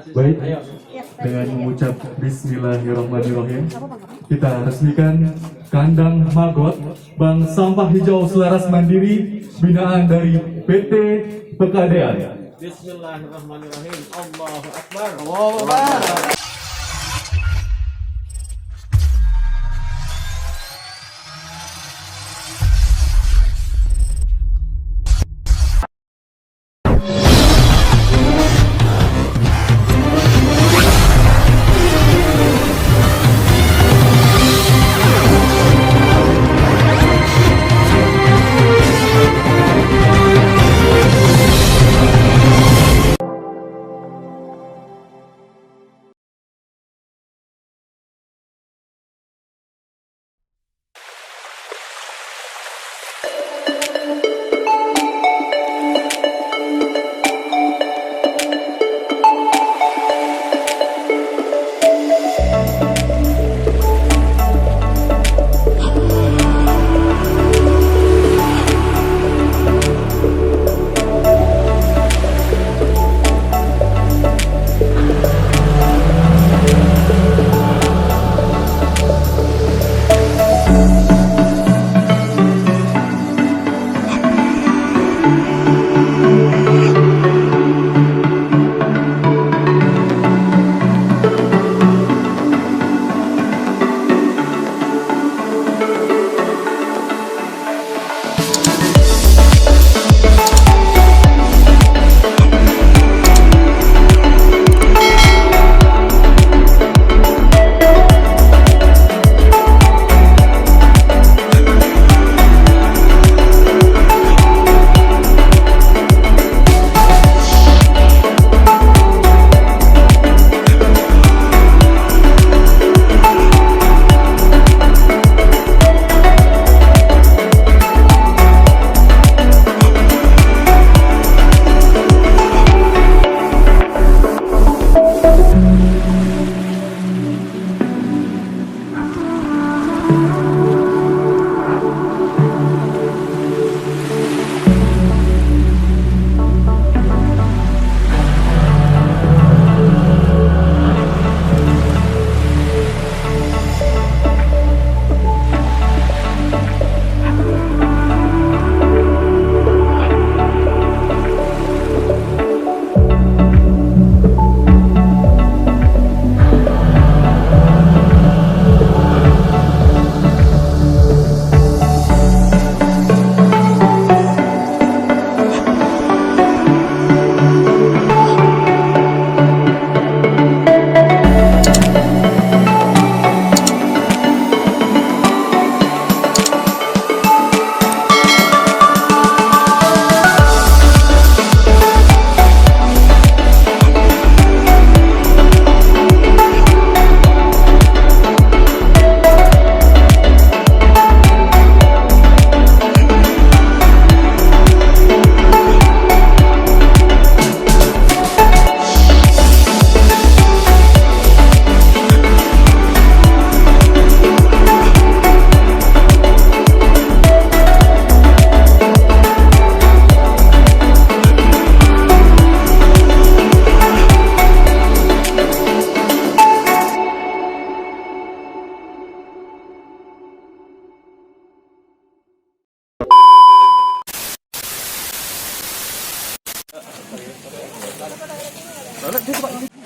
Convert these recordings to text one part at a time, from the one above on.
Baik, dengan mengucap Bismillahirrahmanirrahim, kita resmikan kandang magot Bank Sampah Hijau Selaras Mandiri binaan dari PT Pegadaian. Bismillahirrahmanirrahim. Allahu Akbar. Allahu Akbar.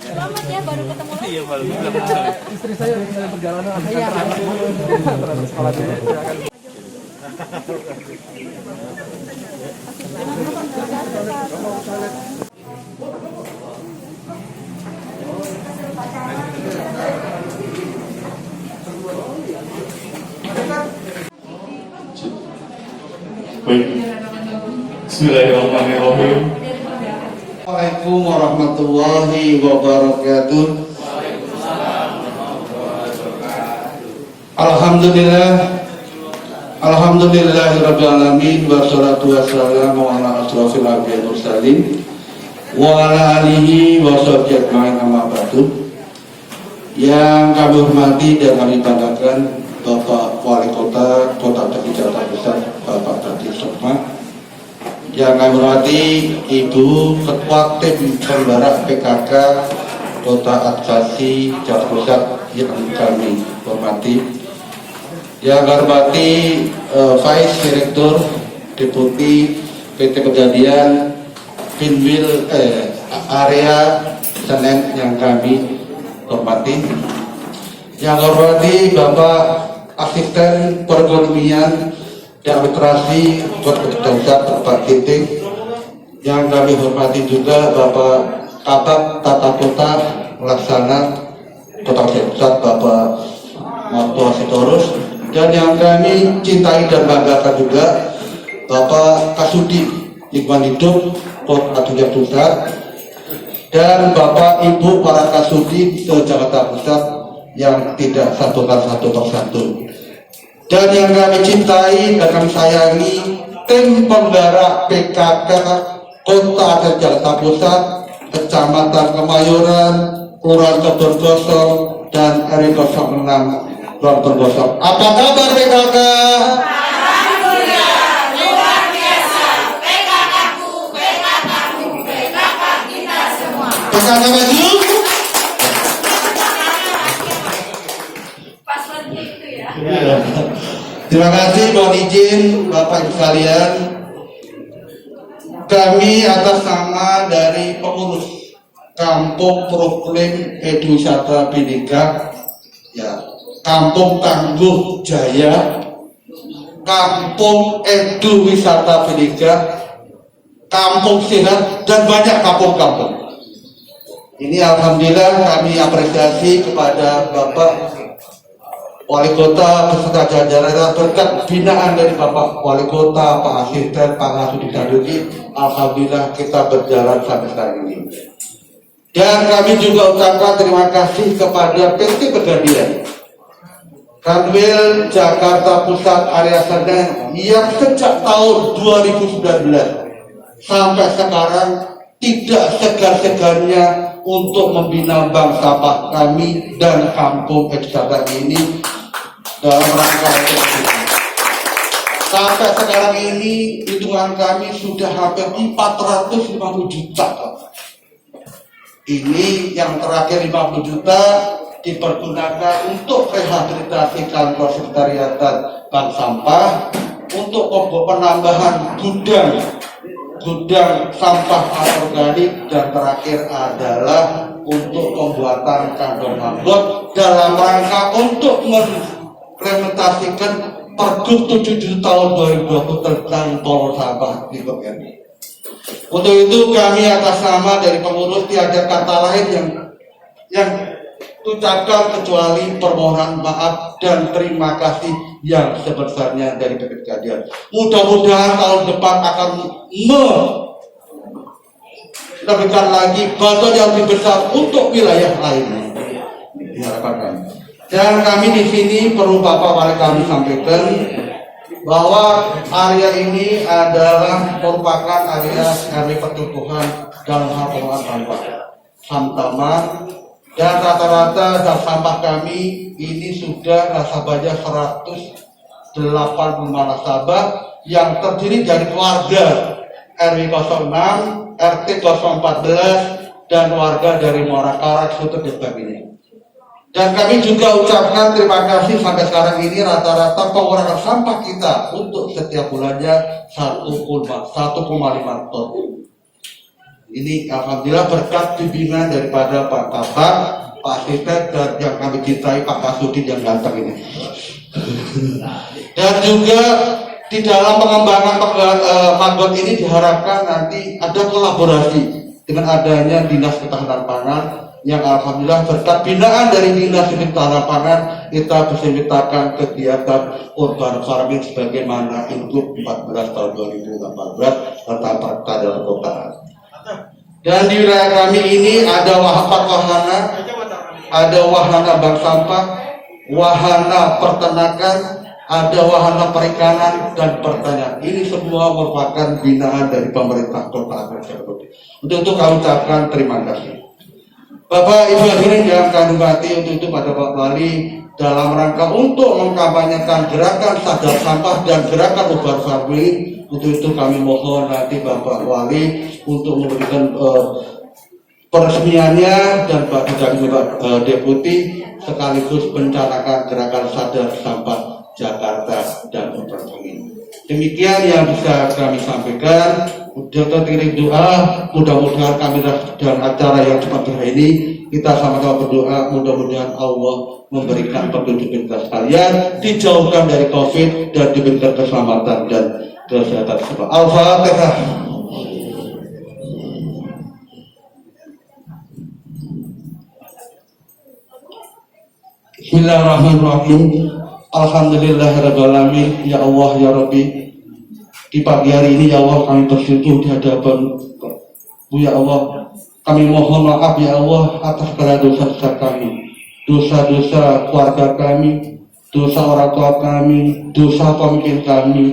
Selamat ya, baru ketemu lagi. Iya, baru ketemu. Istri saya dalam perjalanan. Iya. Terus sekolah dulu. Baik, Bismillahirrahmanirrahim. Assalamualaikum warahmatullahi wabarakatuh. Alhamdulillahirabbil alamin wassalatu wassalamu ala asrofil anbiya'i wal mursalin wa ala alihi wa sahbihi ajmain amma ba'du. Yang kami hormati dan kami banggakan Bapak Wali Kota Kota Daki Jakarta Pusat, Bapak Tati Sokma, Yang kami hormati Ibu Ketua Tim Penggerak PKK Kota Advokasi Jawa Pusat yang kami hormati. Yang kami hormati Vice Direktur Deputi PT Pegadaian Pinwil area Senen yang kami hormati. Yang kami hormati Bapak Asisten Perekonomian dan Administrasi Kota Pusat Bapak Titik. Yang kami hormati juga Bapak Kabak Tata Kota Pelaksana Kota Pusat Bapak Marto Sitorus. Dan yang kami cintai dan banggakan juga Bapak Kasudi Lingkungan Hidup Kota Pusat dan Bapak Ibu para Kasudi ke Jakarta Pusat yang tidak satu persatu. Dan yang kami cintai dan kami sayangi tim penggerak PKK Kota Jakarta Pusat, Kecamatan Kemayoran, Kelurahan Kebon Gosong dan RW 06 Kelurahan Kebon Gosong. Apa kabar PKK? PKK maju. Terima kasih, mohon izin Bapak Ibu sekalian, kami atas nama dari pengurus Kampung Proklim Edu Wisata Bhinneka, ya, Kampung Tangguh Jaya, Kampung Edu Wisata Bhinneka, Kampung Sehat, dan banyak kampung-kampung. Ini alhamdulillah kami apresiasi kepada Bapak Wali Kota beserta jajaran berkat binaan dari Bapak Wali Kota, Pak Asisten, Pak Kasudi Daduki. Alhamdulillah kita berjalan sampai sekarang ini. Dan kami juga ucapkan terima kasih kepada PT Pegadaian Kanwil Jakarta Pusat area Senen yang sejak tahun 2019 sampai sekarang tidak segan-segannya untuk membina bank sampah kami dan kampung wisata ini dalam rangka sampai sekarang ini hitungan kami sudah hampir 450 juta. Ini yang terakhir 50 juta dipergunakan untuk rehabilitasi kantor sekretariatan bank sampah, untuk penambahan gudang sampah anorganik, dan terakhir adalah untuk pembuatan kantong manggot dalam rangka untuk mengimplementasikan Pergub 77 tahun 2020 tentang tol sampah di BPN. Untuk itu kami atas nama dari pengurus tiada kata lain yang ucapkan kecuali permohonan maaf dan terima kasih yang sebesarnya dari PP Pegadaian. Mudah-mudahan tahun depan akan memberikan lagi bantuan yang lebih besar untuk wilayah lain. Diharapkan kami. Dan kami di sini perlu Bapak Wali kami sampaikan bahwa area ini adalah merupakan area pertumbuhan dalam hal pengelolaan sampah Samtama, dan rata-rata sampah kami ini sudah nasabahnya 185 nasabah yang terdiri dari keluarga RW 06, RT 014 dan warga dari Muara Karak, Sutep dan sebagainya. Dan kami juga ucapkan terima kasih sampai sekarang ini rata-rata pengurangan sampah kita untuk setiap bulannya 1,5 ton. Ini alhamdulillah berkat bimbingan daripada Pak Kabak, Pak Asisten, dan yang kami cintai Pak Kasudi yang ganteng ini. Dan juga di dalam pengembangan manggot ini diharapkan nanti ada kolaborasi dengan adanya Dinas Ketahanan Pangan, yang alhamdulillah berkat binaan dari Dinas Ketahanan Pangan kita bisa menciptakan kegiatan urban farming sebagaimana Ingup 14 tahun 2018 tentang pertanian perkotaan. Dan di wilayah kami ini ada wahana bank sampah, wahana peternakan, ada wahana perikanan dan pertanian. Ini semua merupakan binaan dari pemerintah Kota Jakarta. Untuk itu kami ucapkan terima kasih. Bapak Ibu hadirin yang kami hormati, untuk itu pada Bapak Wali dalam rangka untuk mengkampanyekan gerakan sadar sampah dan gerakan ubar family. Untuk itu kami mohon nanti Bapak Wali untuk memberikan peresmiannya dan Pak Deputi sekaligus mencanakan gerakan sadar sampah Jakarta dan ubar family. Demikian yang bisa kami sampaikan. Kita kirim doa, mudah-mudahan kami dalam acara yang cepat ini kita sama-sama berdoa, mudah-mudahan Allah memberikan petunjuk kita sekalian, dijauhkan dari COVID dan diberikan keselamatan dan kesehatan. Al-Fatihah. Bismillahirrahmanirrahim. Alhamdulillahirrahmanirrahim. Ya Allah, ya Rabbi, di pagi hari ini ya Allah kami bersyukur di hadapan ya Allah. Kami mohon maaf ya Allah atas segala dosa-dosa kami, dosa-dosa keluarga kami, dosa orang tua kami, dosa pemimpin kami,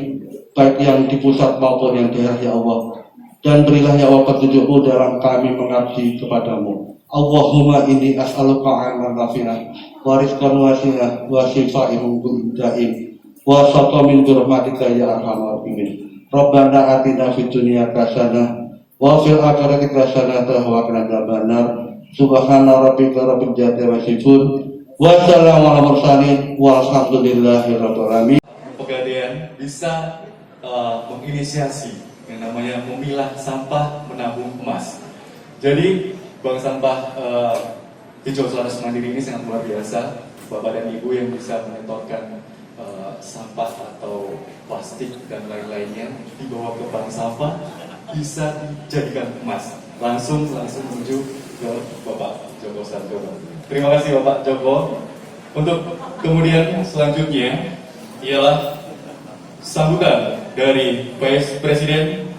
baik yang di pusat maupun yang daerah ya Allah. Dan berilah ya Allah petunjuk-Mu dalam kami mengabdi kepadamu. Allahumma inni as'aluka ilman nafi'an wa rizqan wasi'an wa shifaan min daim wa saqam min rahmatika ya arhamar rahimin. Rabbana atina fid dunya hasanah wa fil akhirati hasanah wa qina adzabannar. Subhana rabbika rabbil izzati amma yasifun wa salamun alal mursalin walhamdulillahi rabbil alamin. Pegadaian bisa menginisiasi yang namanya memilah sampah menabung emas. Jadi bank sampah hijau Selaras Mandiri ini sangat luar biasa. Bapak dan Ibu yang bisa menyetorkan sampah atau plastik dan lain-lainnya dibawa ke bank sampah bisa dijadikan emas. Langsung menuju ke Bapak Joko Sarjono. Terima kasih Bapak Joko. Untuk kemudian selanjutnya ialah sambutan dari Presiden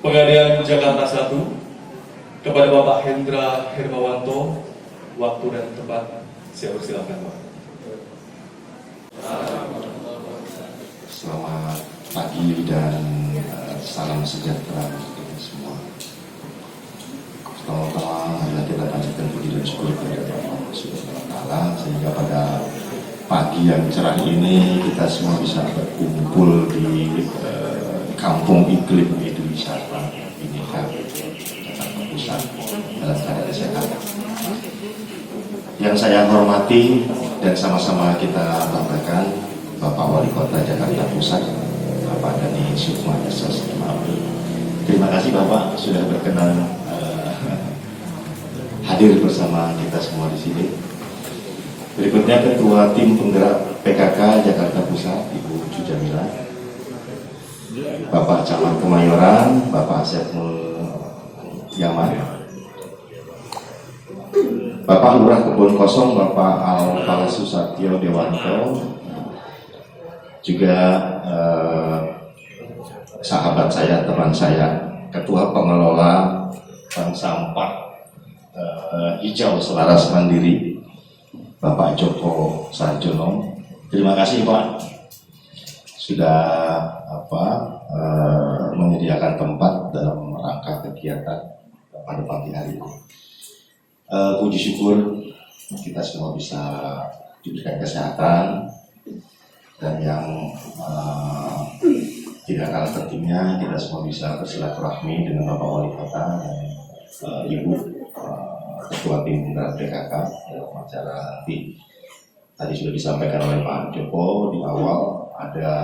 Pegadaian Jakarta 1 kepada Bapak Hendra Hermawanto. Waktu dan tempat saya persilakan Pak. Selamat pagi dan salam sejahtera untuk kita semua. Pertama-tama marilah kita panjatkan puji dan syukur kepada Allah Subhanahu wa Ta'ala sehingga pada pagi yang cerah ini kita semua bisa berkumpul di Kampung Iklim Wisata Bhinneka Jakarta Pusat dalam keadaan sehat. Yang saya hormati dan sama-sama kita banggakan Bapak Wali Kota Jakarta Pusat, Bapak Dhani Sukma SS. Terima kasih Bapak sudah berkenan hadir bersama kita semua di sini. Berikutnya Ketua Tim Penggerak PKK Jakarta Pusat, Ibu Ucu Jamila, Bapak Camat Kemayoran, Bapak Asepul Yaman, Bapak Lurah Kebun Kosong, Bapak Al-Fala Susatyo Dewanto, juga sahabat saya, teman saya, Ketua Pengelola Bank Sampah Hijau Selaras Mandiri, Bapak Joko Sarjono. Terima kasih Pak sudah menyediakan tempat dalam rangka kegiatan pada pagi hari ini. Puji syukur kita semua bisa diberikan kesehatan, dan yang tidak kalah pentingnya kita semua bisa bersilaturahmi dengan Bapak Wali Kota dan Ibu Ketua Tim Penggerak PKK dalam acara nanti. Tadi sudah disampaikan oleh Pak Joko di awal ada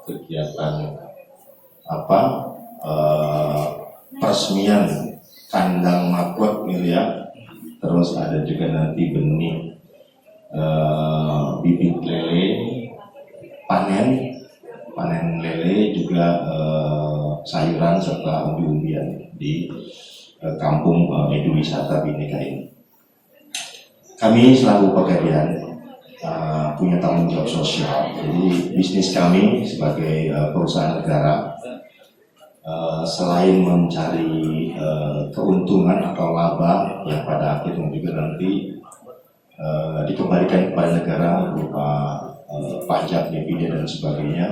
kegiatan peresmian kandang magot miliar. Terus ada juga nanti benih bibit lele, panen lele, juga sayuran serta umbi-umbian di Kampung Wisata Bhinneka ini. Kami selaku Pegadaian punya tanggung jawab sosial. Jadi bisnis kami sebagai perusahaan negara selain mencari keuntungan atau laba yang pada akhirnya juga nanti dikembalikan kepada negara berupa pajak, dividen dan sebagainya,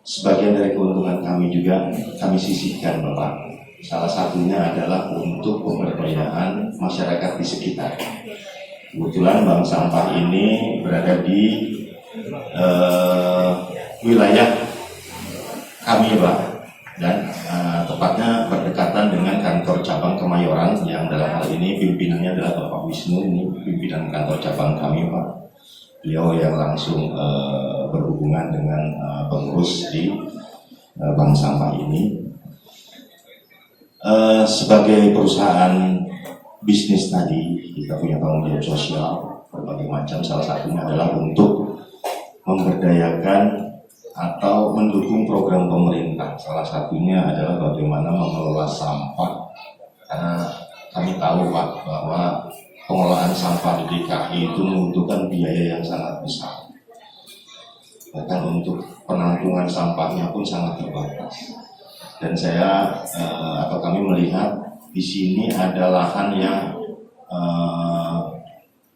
sebagian dari keuntungan kami juga kami sisihkan Bapak. Salah satunya adalah untuk pemberdayaan masyarakat di sekitar. Kebetulan bank sampah ini berada di wilayah kami, Pak, dan tepatnya berdekatan dengan kantor cabang Kemayoran yang dalam hal ini pimpinannya adalah Bapak Wisnu, ini pimpinan kantor cabang kami, Pak. Beliau yang langsung berhubungan dengan pengurus di bank sampah ini. Sebagai perusahaan bisnis tadi, kita punya tanggung jawab sosial berbagai macam, salah satunya adalah untuk memberdayakan atau mendukung program pemerintah. Salah satunya adalah bagaimana mengelola sampah, karena kami tahu, Pak, bahwa pengelolaan sampah di DKI itu membutuhkan biaya yang sangat besar. Bahkan untuk penampungan sampahnya pun sangat terbatas. Dan saya atau kami melihat di sini ada lahan yang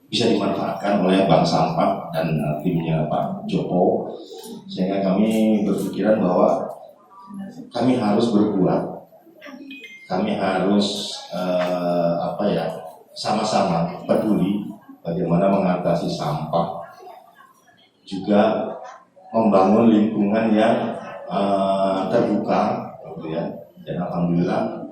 bisa dimanfaatkan oleh bank sampah dan timnya Pak Joko, sehingga kami berpikiran bahwa kami harus berbuat, kami harus sama-sama peduli bagaimana mengatasi sampah, juga membangun lingkungan yang terbuka, gitu ya. Dan alhamdulillah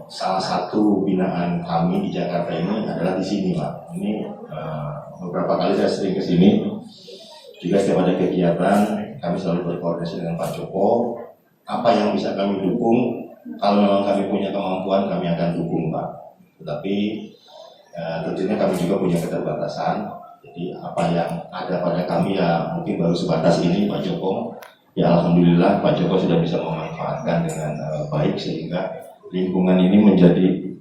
salah satu binaan kami di Jakarta ini adalah di sini, Pak. Ini beberapa kali saya sering ke sini. Juga setiap ada kegiatan, kami selalu berkoordinasi dengan Pak Joko. Apa yang bisa kami dukung, kalau memang kami punya kemampuan, kami akan dukung, Pak. Tetapi tentunya kami juga punya keterbatasan. Jadi apa yang ada pada kami ya mungkin baru sebatas ini, Pak Joko. Ya alhamdulillah Pak Joko sudah bisa memanfaatkan dengan baik, sehingga lingkungan ini menjadi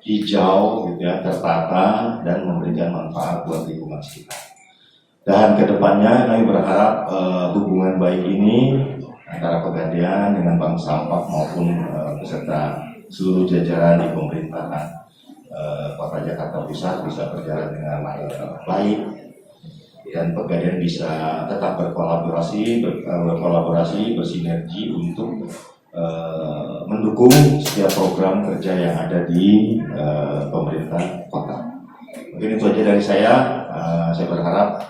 hijau, gitu ya, tertata dan memberikan manfaat buat lingkungan sekitar. Dan kedepannya kami berharap hubungan baik ini antara Pegadaian dengan bank sampah maupun beserta seluruh jajaran di pemerintahan Kota Jakarta Pusat bisa berjalan dengan baik, dan Pegadaian bisa tetap berkolaborasi, bersinergi untuk mendukung setiap program kerja yang ada di pemerintah kota. Mungkin itu aja dari saya. Saya berharap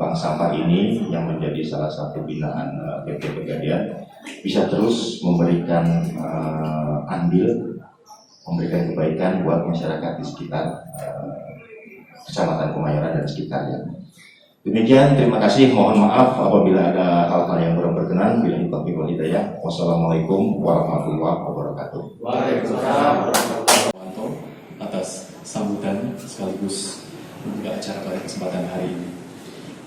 bank sampah ini yang menjadi salah satu binaan PT Pegadaian bisa terus memberikan andil, memberikan kebaikan buat masyarakat di sekitar Kecamatan Kemayoran dan sekitarnya. Demikian, terima kasih. Mohon maaf apabila ada hal-hal yang kurang berkenan. Billahi taufiq wal hidayah. Wassalamualaikum warahmatullahi wabarakatuh. Waalaikumsalam warahmatullahi wabarakatuh atas sambutan sekaligus membuka acara pada kesempatan hari ini.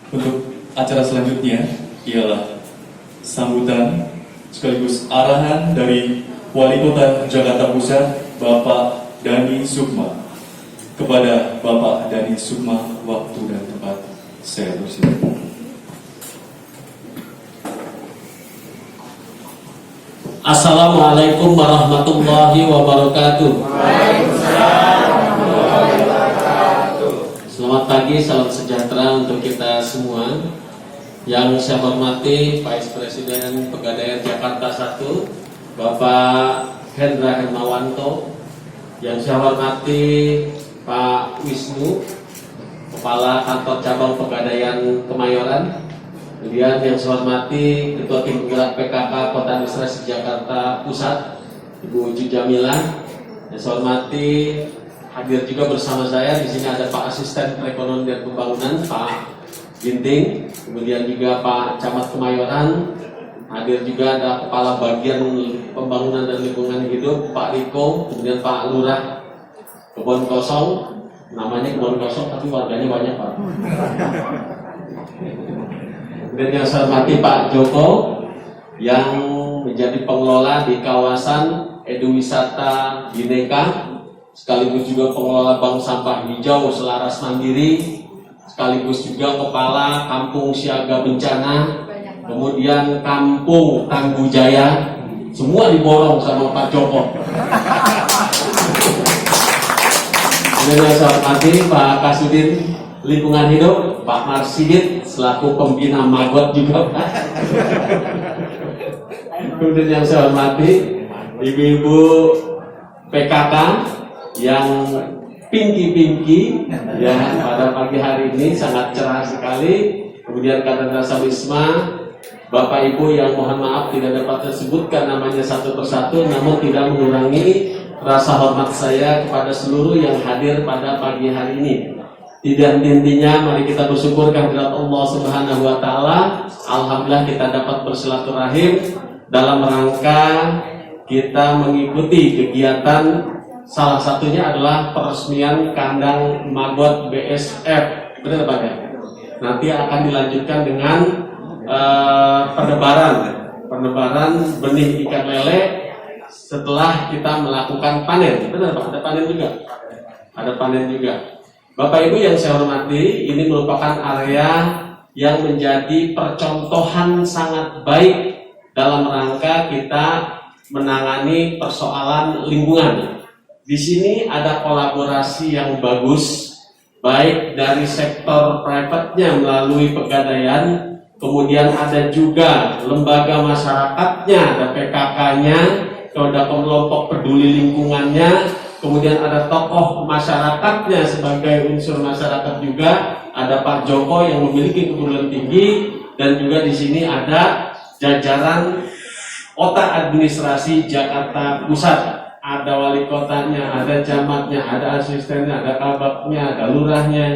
Untuk acara selanjutnya ialah sambutan sekaligus arahan dari Wali Kota Jakarta Pusat Bapak Dani Sukma. Kepada Bapak Dani Sukma, waktu dan tempat saya persilakan. Assalamualaikum warahmatullahi wabarakatuh. Selamat pagi, salam sejahtera untuk kita semua. Yang saya hormati Vice Presiden Pegadaian Jakarta 1, Bapak Hendra Hermawanto. Yang saya hormati Pak Wisnu, Kepala Kantor Cabang Pegadaian Kemayoran. Kemudian yang saya hormati Ketua Tim Penggerak PKK Kota Administrasi Jakarta Pusat, Ibu Uju Jamilah. Yang saya hormati hadir juga bersama saya di sini ada Pak Asisten Perekonomian dan Pembangunan Pak Ginting, kemudian juga Pak Camat Kemayoran. Hadir juga ada Kepala Bagian Pembangunan dan Lingkungan Hidup Pak Riko, kemudian Pak Lurah Kebon Kosong. Namanya Kebon Kosong tapi warganya banyak, Pak. Kemudian yang saya hormati Pak Joko yang menjadi pengelola di kawasan Eduwisata Bineka, sekaligus juga pengelola bank sampah hijau Selaras Mandiri, sekaligus juga kepala Kampung Siaga Bencana, kemudian Kampung Tangguh Jaya, semua diborong sama Pak Joko. Kemudian yang saya hormati Pak Kasudin Lingkungan Hidup, Pak Marsigit selaku pembina Magot juga, Pak. Kemudian yang saya hormati ibu-ibu PKK yang pinky ya pada pagi hari ini sangat cerah sekali. Kemudian Kadendasa Wisma, Bapak Ibu yang mohon maaf tidak dapat disebutkan namanya satu persatu, namun tidak mengurangi rasa hormat saya kepada seluruh yang hadir pada pagi hari ini. Tidak intinya, mari kita bersyukur kehadirat Allah Subhanahu wa Ta'ala. Alhamdulillah kita dapat bersilaturahim dalam rangka kita mengikuti kegiatan, salah satunya adalah peresmian kandang magot BSF. Benar Pak ya? Nanti akan dilanjutkan dengan penebaran benih ikan lele setelah kita melakukan panen. Benar Pak? Ada panen juga? Ada panen juga. Bapak Ibu yang saya hormati, ini merupakan area yang menjadi percontohan sangat baik dalam rangka kita menangani persoalan lingkungan. Di sini ada kolaborasi yang bagus, baik dari sektor private-nya melalui Pegadaian, kemudian ada juga lembaga masyarakatnya, ada PKK-nya, ada kelompok peduli lingkungannya, kemudian ada tokoh masyarakatnya sebagai unsur masyarakat juga, ada Pak Joko yang memiliki kepedulian tinggi, dan juga di sini ada jajaran kota administrasi Jakarta Pusat, ada wali kotanya, ada camatnya, ada asistennya, ada kabaknya, ada lurahnya,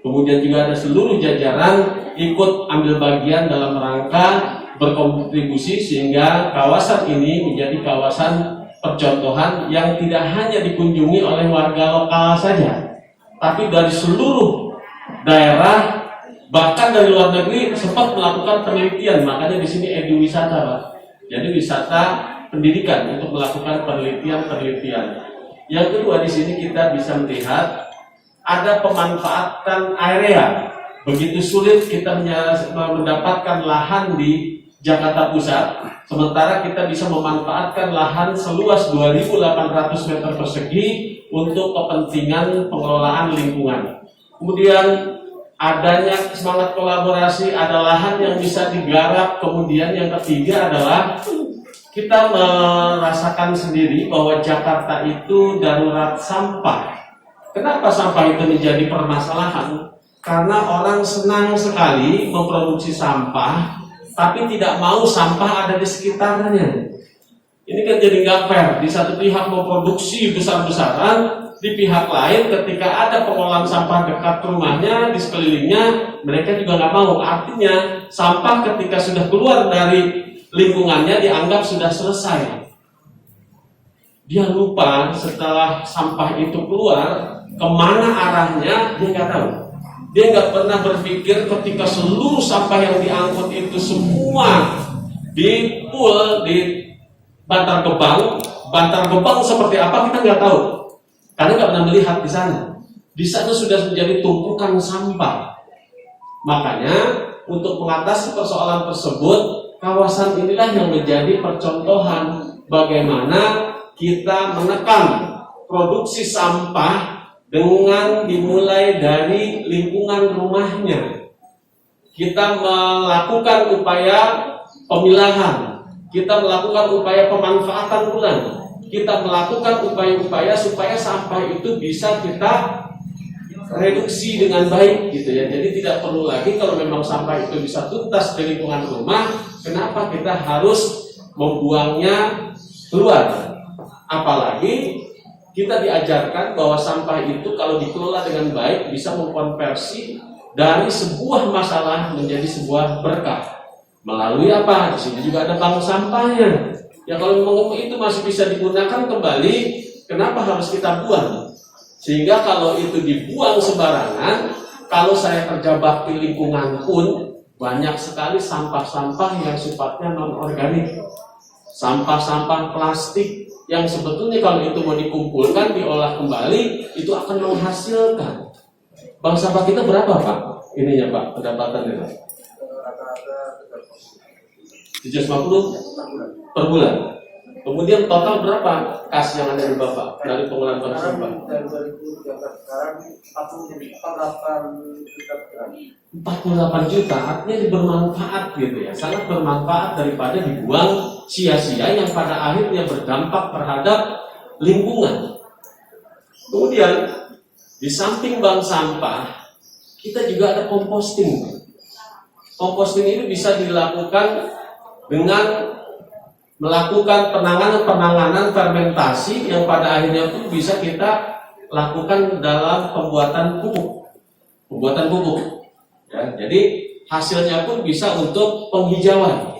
kemudian juga ada seluruh jajaran ikut ambil bagian dalam rangka berkontribusi sehingga kawasan ini menjadi kawasan percontohan yang tidak hanya dikunjungi oleh warga lokal saja, tapi dari seluruh daerah, bahkan dari luar negeri sempat melakukan penelitian. Makanya di sini eduwisata, Pak. Jadi wisata pendidikan untuk melakukan penelitian. Yang kedua, di sini kita bisa melihat ada pemanfaatan area. Begitu sulit kita mendapatkan lahan di Jakarta Pusat, sementara kita bisa memanfaatkan lahan seluas 2.800 meter persegi untuk kepentingan pengelolaan lingkungan. Kemudian adanya semangat kolaborasi, ada lahan yang bisa digarap. Kemudian yang ketiga adalah kita merasakan sendiri bahwa Jakarta itu darurat sampah. Kenapa sampah itu menjadi permasalahan? Karena orang senang sekali memproduksi sampah, tapi tidak mau sampah ada di sekitarnya. Ini kan jadi nggak fair. Di satu pihak memproduksi besar-besaran, di pihak lain ketika ada pengolahan sampah dekat rumahnya, di sekelilingnya, mereka juga nggak mau. Artinya sampah ketika sudah keluar dari lingkungannya dianggap sudah selesai. Dia lupa setelah sampah itu keluar, kemana arahnya dia nggak tahu. Dia nggak pernah berpikir ketika seluruh sampah yang diangkut itu semua di pool di Bantar Gebang. Bantar Gebang seperti apa kita nggak tahu, karena nggak pernah melihat di sana. Di sana sudah menjadi tumpukan sampah. Makanya untuk mengatasi persoalan tersebut, kawasan inilah yang menjadi percontohan bagaimana kita menekan produksi sampah dengan dimulai dari lingkungan rumahnya. Kita melakukan upaya pemilahan, kita melakukan upaya pemanfaatan ulang, kita melakukan upaya-upaya supaya sampah itu bisa kita reduksi dengan baik gitu ya. Jadi tidak perlu lagi kalau memang sampah itu bisa tuntas di lingkungan rumah, kenapa kita harus membuangnya keluar? Apalagi kita diajarkan bahwa sampah itu kalau dikelola dengan baik bisa mengkonversi dari sebuah masalah menjadi sebuah berkah. Melalui apa? Di sini juga ada bank sampahnya. Ya kalau memang itu masih bisa digunakan kembali, kenapa harus kita buang? Sehingga kalau itu dibuang sembarangan, kalau saya kerja bakti lingkungan pun banyak sekali sampah-sampah yang sifatnya non-organik. Sampah-sampah plastik yang sebetulnya kalau itu mau dikumpulkan, diolah kembali, itu akan menghasilkan. Bank sampah kita berapa Pak? Ininya Pak, pendapatannya Pak? 750 per bulan. Kemudian total berapa kas yang ada di Bapak dari pengolahan bank sampah? Dari 2013 sekarang 48 juta, artinya bermanfaat gitu ya, sangat bermanfaat daripada dibuang sia-sia yang pada akhirnya berdampak terhadap lingkungan. Kemudian di samping bank sampah, kita juga ada composting. Composting ini bisa dilakukan dengan melakukan penanganan fermentasi yang pada akhirnya pun bisa kita lakukan dalam pembuatan pupuk. Ya, jadi hasilnya pun bisa untuk penghijauan.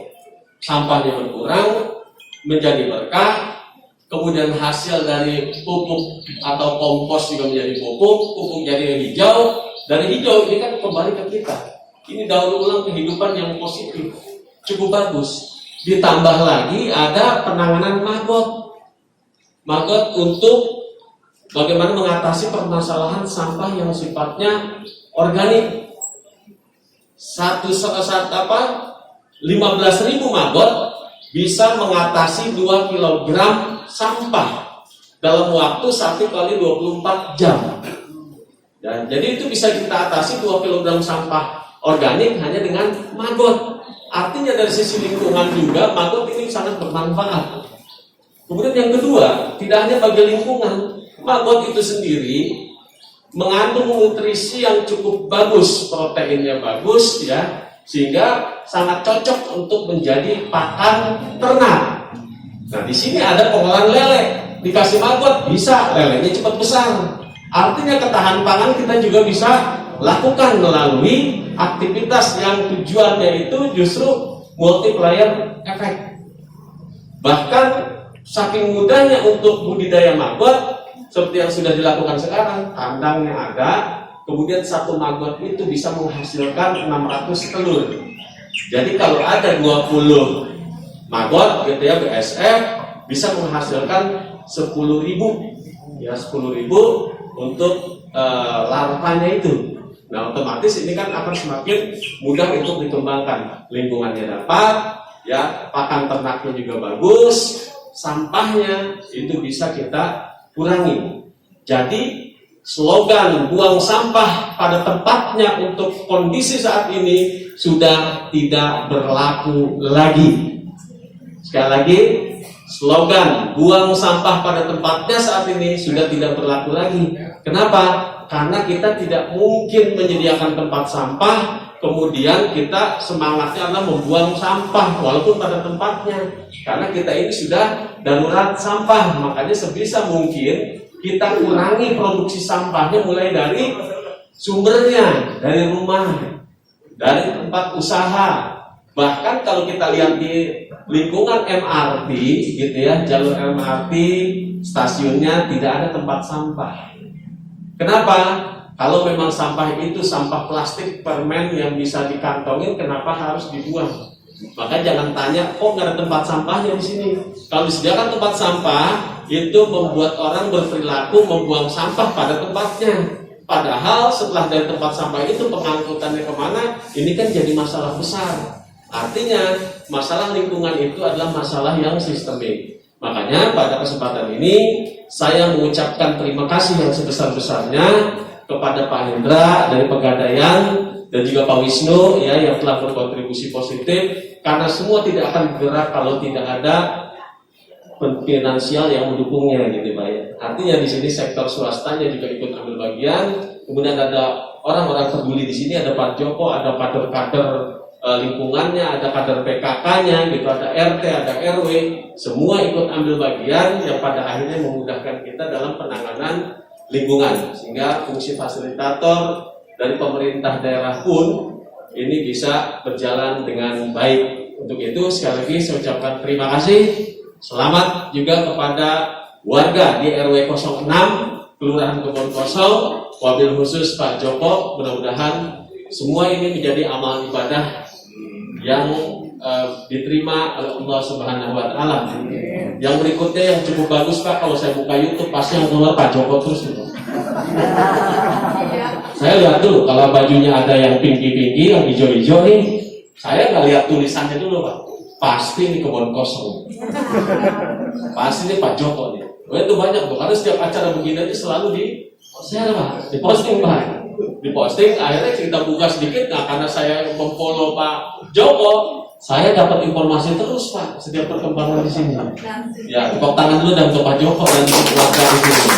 Sampahnya berkurang menjadi berkah, kemudian hasil dari pupuk atau kompos juga menjadi pupuk jadi hijau. Dari hijau ini kan kembali ke kita. Ini daur ulang kehidupan yang positif, cukup bagus. Ditambah lagi ada penanganan maggot untuk bagaimana mengatasi permasalahan sampah yang sifatnya organik. 15.000 maggot bisa mengatasi 2 kg sampah dalam waktu 1 kali 24 jam. Dan jadi itu bisa kita atasi 2 kg sampah organik hanya dengan maggot. Artinya dari sisi lingkungan juga maggot ini sangat bermanfaat. Kemudian yang kedua, tidak hanya bagi lingkungan, maggot itu sendiri mengandung nutrisi yang cukup bagus, proteinnya bagus ya, sehingga sangat cocok untuk menjadi pakan ternak. Nah, di sini ada pengolahan lele, dikasih maggot bisa lelenya cepat besar. Artinya ketahanan pangan kita juga bisa lakukan melalui aktivitas yang tujuannya itu justru multiplier efek. Bahkan saking mudahnya untuk budidaya maggot seperti yang sudah dilakukan sekarang, kandangnya ada, kemudian satu maggot itu bisa menghasilkan 600 telur. Jadi kalau ada 20 maggot gitu ya BSF bisa menghasilkan 10.000 ya 10.000 untuk larvanya itu. Nah, otomatis ini kan akan semakin mudah untuk dikembangkan. Lingkungannya dapat, ya, pakan ternaknya juga bagus, sampahnya itu bisa kita kurangi. Jadi slogan buang sampah pada tempatnya untuk kondisi saat ini sudah tidak berlaku lagi. Sekali lagi, slogan buang sampah pada tempatnya saat ini sudah tidak berlaku lagi. Kenapa? Karena kita tidak mungkin menyediakan tempat sampah, kemudian kita semangatnya adalah membuang sampah walaupun pada tempatnya. Karena kita ini sudah darurat sampah, makanya sebisa mungkin kita kurangi produksi sampahnya mulai dari sumbernya, dari rumah, dari tempat usaha. Bahkan kalau kita lihat di lingkungan MRT gitu ya, jalur MRT, stasiunnya tidak ada tempat sampah. Kenapa? Kalau memang sampah itu sampah plastik permen yang bisa dikantongin, kenapa harus dibuang? Maka jangan tanya, kok nggak ada tempat sampahnya di sini? Kalau disediakan tempat sampah, itu membuat orang berperilaku membuang sampah pada tempatnya. Padahal setelah dari tempat sampah itu pengangkutannya kemana? Ini kan jadi masalah besar. Artinya masalah lingkungan itu adalah masalah yang sistemik. Makanya pada kesempatan ini saya mengucapkan terima kasih yang sebesar-besarnya kepada Pak Hendra dari Pegadaian dan juga Pak Wisnu ya yang telah berkontribusi positif, karena semua tidak akan bergerak kalau tidak ada finansial yang mendukungnya gitu Pak ya. Artinya di sini sektor swastanya juga ikut ambil bagian. Kemudian ada orang-orang peduli di sini, ada Pak Joko, ada kader-kader lingkungannya, ada kader PKK-nya gitu, ada RT, ada RW, semua ikut ambil bagian yang pada akhirnya memudahkan kita dalam penanganan lingkungan, sehingga fungsi fasilitator dari pemerintah daerah pun ini bisa berjalan dengan baik. Untuk itu sekali lagi saya ucapkan terima kasih. Selamat juga kepada warga di RW 06 Kelurahan Kebon Kosong, wabil khusus Pak Joko. Mudah-mudahan semua ini menjadi amal ibadah yang diterima oleh Allah Subhanahu wa Ta'ala. Yang berikutnya yang cukup bagus Pak, kalau saya buka YouTube pasti yang keluar Pak Joko terus gitu. Saya lihat dulu kalau bajunya ada yang pinky-pinky, yang hijau-hijau nih, saya nggak lihat tulisannya dulu Pak. Pasti ini Kebon Kosong. Pasti ini Pak Joko nih. Itu banyak tuh, karena setiap acara begini aja selalu di-share Pak, diposting Pak. Diposting, akhirnya kita buka sedikit. Nah, karena saya memfollow Pak Joko, saya dapat informasi terus Pak setiap perkembangan di sini. Ya, tepuk tangan dulu dan untuk Pak Joko dan untuk keluarga di sini.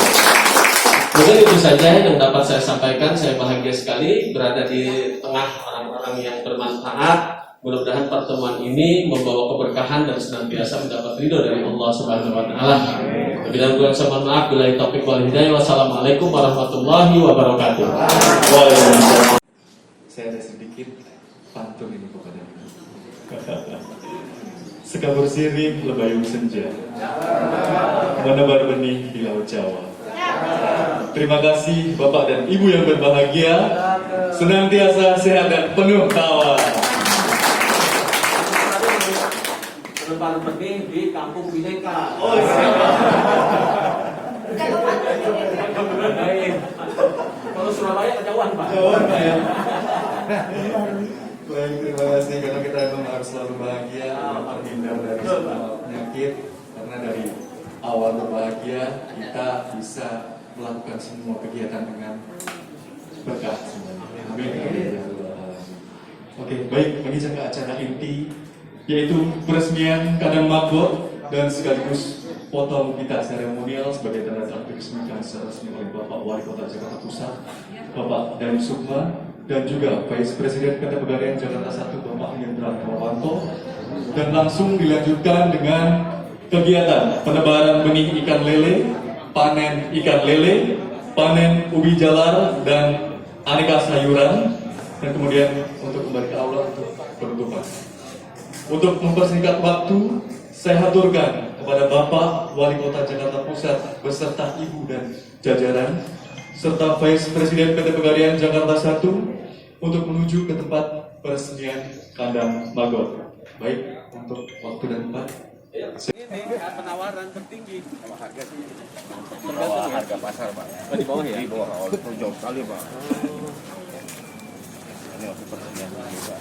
Mungkin itu saja yang dapat saya sampaikan. Saya bahagia sekali berada di tengah orang-orang yang bermanfaat. Mudah-mudahan pertemuan ini membawa keberkahan dan senantiasa mendapat ridho dari Allah Subhanahu wa taala. Bila kurang saya mohon maaf. Billahi taufiq wal hidayah. Wassalamualaikum warahmatullahi wabarakatuh. Waalaikumsalam. Saya ada sedikit pantun ini kepada sekabur sirip lebayung senja, menebar benih di laut Jawa. Terima kasih Bapak dan Ibu yang berbahagia, senantiasa sehat dan penuh tawa. Menebar benih di Kampung Bineka. Oh, siap. Kalau Surabaya kejauhan, Pak. Jauh, Pak, ya. Baik, terima kasih karena kita memang harus selalu bahagia, terhindar dari semua penyakit. Karena dari awal berbahagia kita bisa melakukan semua kegiatan dengan berkah semuanya. Amin. Oke, baik, menginjak ke acara inti, yaitu peresmian Kandang Magot dan sekaligus foto kita seremonial sebagai tanda telah diresmikan secara resmi oleh Bapak Wali Kota Jakarta Pusat, Bapak Dani Sukma, dan juga Vice Presiden PT Pegadaian Jakarta 1 Bapak Hendra Hermawanto, dan langsung dilanjutkan dengan kegiatan penebaran benih ikan lele, panen ikan lele, panen ubi jalar dan aneka sayuran, dan kemudian untuk kembali ke aula untuk penutupan. Untuk mempersingkat waktu, saya haturkan kepada Bapak Wali Kota Jakarta Pusat beserta Ibu dan jajaran serta Vice Presiden PT Pegadaian Jakarta 1 untuk menuju ke tempat peresmian Kandang Magot. Baik, untuk waktu dan tempat. Ini penawaran tertinggi. Sama harga sih. Tergantung harga pasar, Pak. Di bawah ya? Di bawah. Jauh sekali, Pak. Ini waktu persennya juga.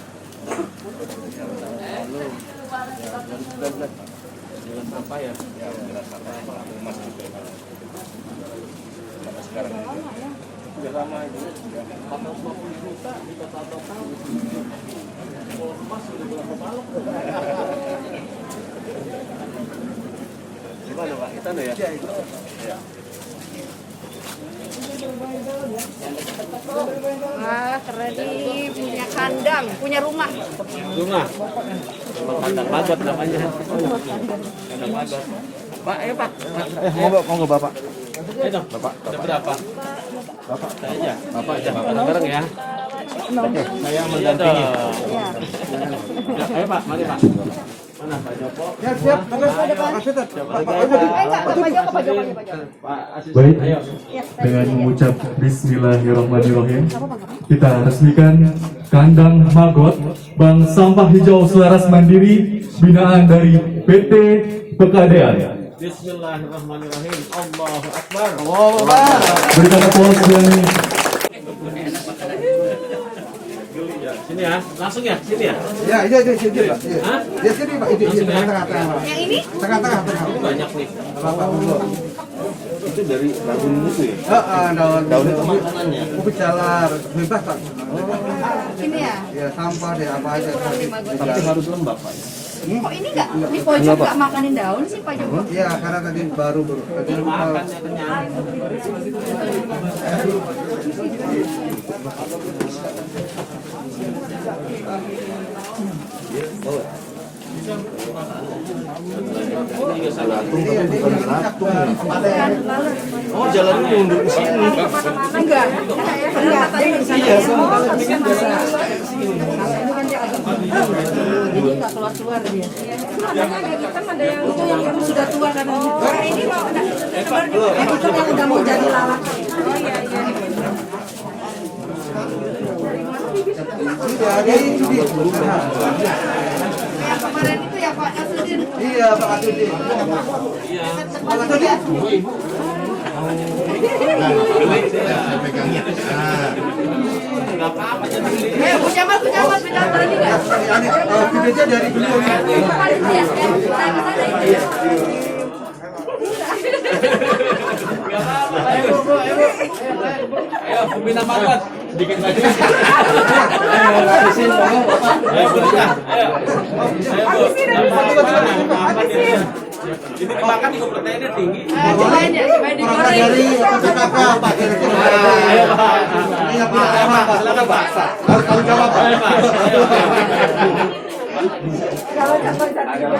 Bulan berapa ya? Ya, bulan apa? Emas juga. Sampai sekarang ini. Udah lama itu. 450 juta di total. Emas udah berapa balok? Gimana Pak? Kita ya? Iya. Wah, keren nih, punya kandang, punya rumah. Rumah. Kandang Magot namanya. Kandang Magot. Pak, Pak. Mau Bapak. Dong, Bapak. Ada berapa? Bapak. Saya aja. Bapak aja. Bapak bareng ya. Oke, saya mendampingi. Iya. Ya, ayo Pak, mari Pak. Mana Pak Joko? Siap. Pak Joko. Pak Asisten. Baik, Ayo. dengan mengucap Bismillahirrahmanirrahim, kita resmikan Kandang Magot Bank Sampah Hijau Selaras Mandiri binaan dari PT Pegadaian. Bismillahirrahmanirrahim. Allahu Akbar. Berikan aplaus dan Sini ya, langsung ya, sini ya. Ya, sini Pak. Hah? Ya sini Pak, ini Langsung ya? tengah-tengah. Yang ini? Tengah-tengah. Ini banyak nih. Bapak dulu. Itu dari daun itu ya? Daun itu makanannya. Ubi jalar, bebas Pak. Ini ya? Ya sampah deh apa aja. Tapi harus lembab Pak. Kok ini enggak? Di pojok enggak makanin daun sih Pak Joko? Iya, karena tadi baru. Tadi Makan ya kenyang. Ini juga salah. Oh, jalannya mundur ke sini. Enggak. Enggak. Iya, jadi nggak keluar dia. Katanya ada hitam, ada yang itu yang sudah tua kan. Oh, ini mau itu yang udah mau jadi lalat. Oh iya. Yang kemarin itu ya Pak Asudin. Iya Pak Asudin. Iya. Pak Asudin. Enggak apa-apa jadi. Bu Jamal beda tadi nggak? Videonya dari beliau. Kemarin ya, saya kesana itu. Enggak apa-apa. Ayo, pembina Magot. Sedikit lagi. Habisin. Ayo, berita. Ayo. Ayo, Bu. Apa ini? Ini dimakan juga proteinnya tinggi. Cobain ya, cobain Orang digoreng. dari PKK Pak kira-kira. Ayo Pak. Iya Pak. Ayo Pak, silakan Pak. Harus tanggung jawab Pak. Ayo Pak. Kalau campur satu.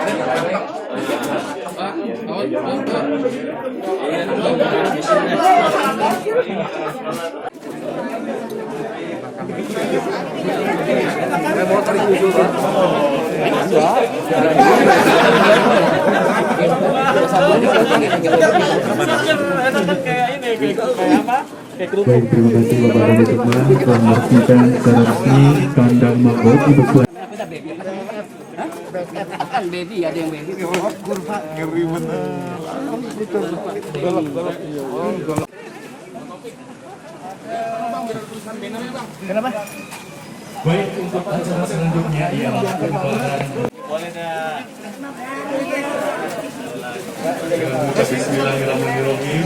Kayak ini, kayak apa? Kayak kerupuk. Baik, terima kasih Bapak Romi Sukma telah meresmikan secara resmi kandang magot di Besuan. Baik, untuk acara selanjutnya yang merupakan Boleh dah. Bismillahirrahmanirrahim.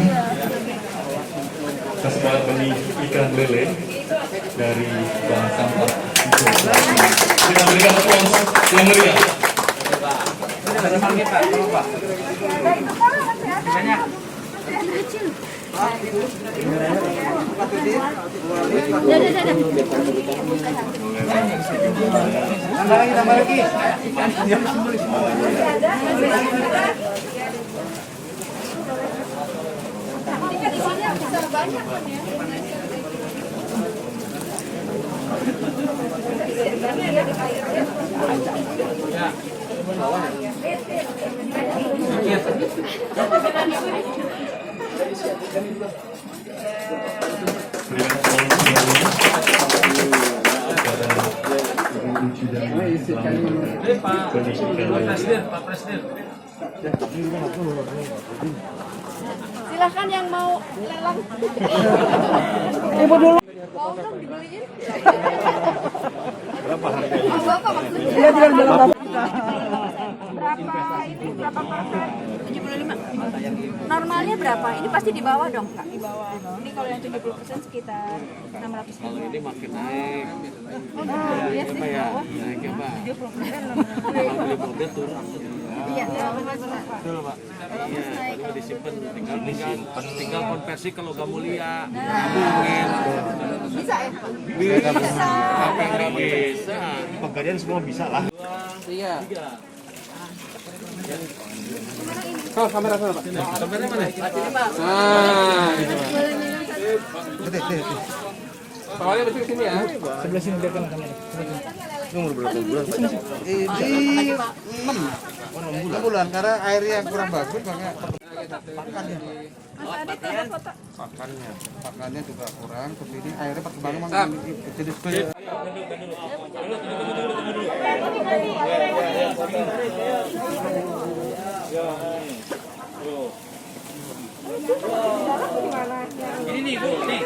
Kita sekarang benih ikan lele dari Bank Sampah. Kita berikan aplaus yang meriah. Tambah lagi. Berikan aplaus yang meriah kepada Ibu Cidani selamat benih ikan lele. Pak Presiden. Silahkan yang mau lelang. Ibu dulu. Mau dong dibeliin. Berapa harganya? Oh, Bapak maksudnya. Iya, berapa ini? Berapa persen? 75. Normalnya berapa? Ini pasti di bawah dong, Kak. Di bawah. Ini kalau yang 70% sekitar 600 ribu. Ini makin naik. Oh, iya sih. Apa ya? Naiknya Pak. 70%. Beli mobil turun. Iya, benar. Betul Pak. Iya, tadi disimpan, tinggal konversi kalau gak mulia. Nabungin. Bisa ya? Bisa. Apa yang nggak bisa? Pegadaian semua bisa lah. Iya. Oh, kamera sana Pak. Kameranya mana? Ah, gitu. Awalnya betul sini ya. Sebelah sini dia kena kamera. Umur berapa bulan Pak? Ini 6 bulan karena airnya yang kurang bagus makanya pakannya. Pakannya juga kurang, terus ini airnya perkembangan jadi supaya Ini nih Bu, nih.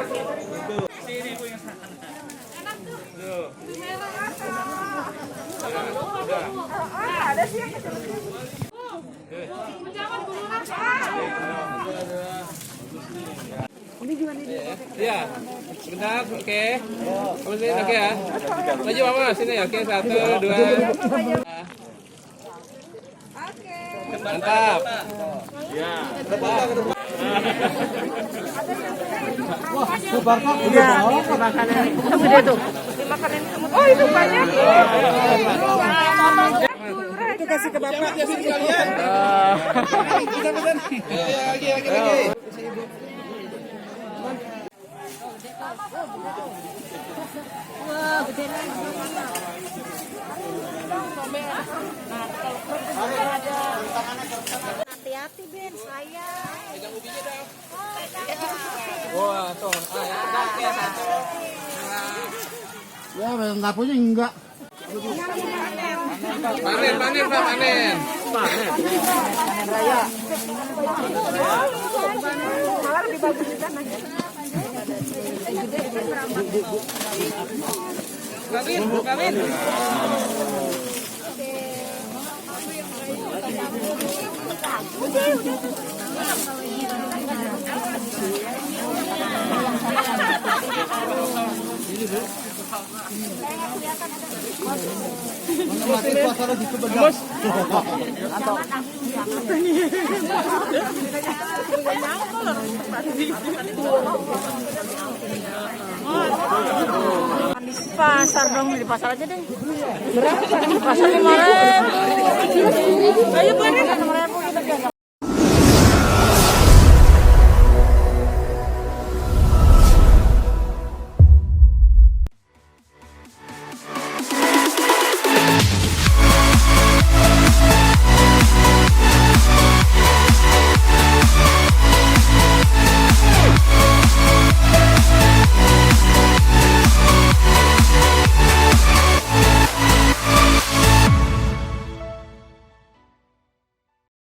Ada sih yang kecil. Ini juga nih. Iya. Sebentar, oke. Kamu sini oke ya. Maju Mama sini ya. Oke, 1 2. Mantap. Iya. Iya, makanan itu gede tuh. Makanan semut. Oh, itu banyak. Itu kasih ke Bapak. lagi. Wah, gede lagi. Hati-hati Ben, saya. Wah, tuh. Ya, nggak punya enggak. Panen, panen, Pak, panen. Raya. Malah lebih bagus di sana. Kawin, kawin. Udah. Di pasar dong, di pasar aja deh. Berapa? Di pasar kemarin. Ayo,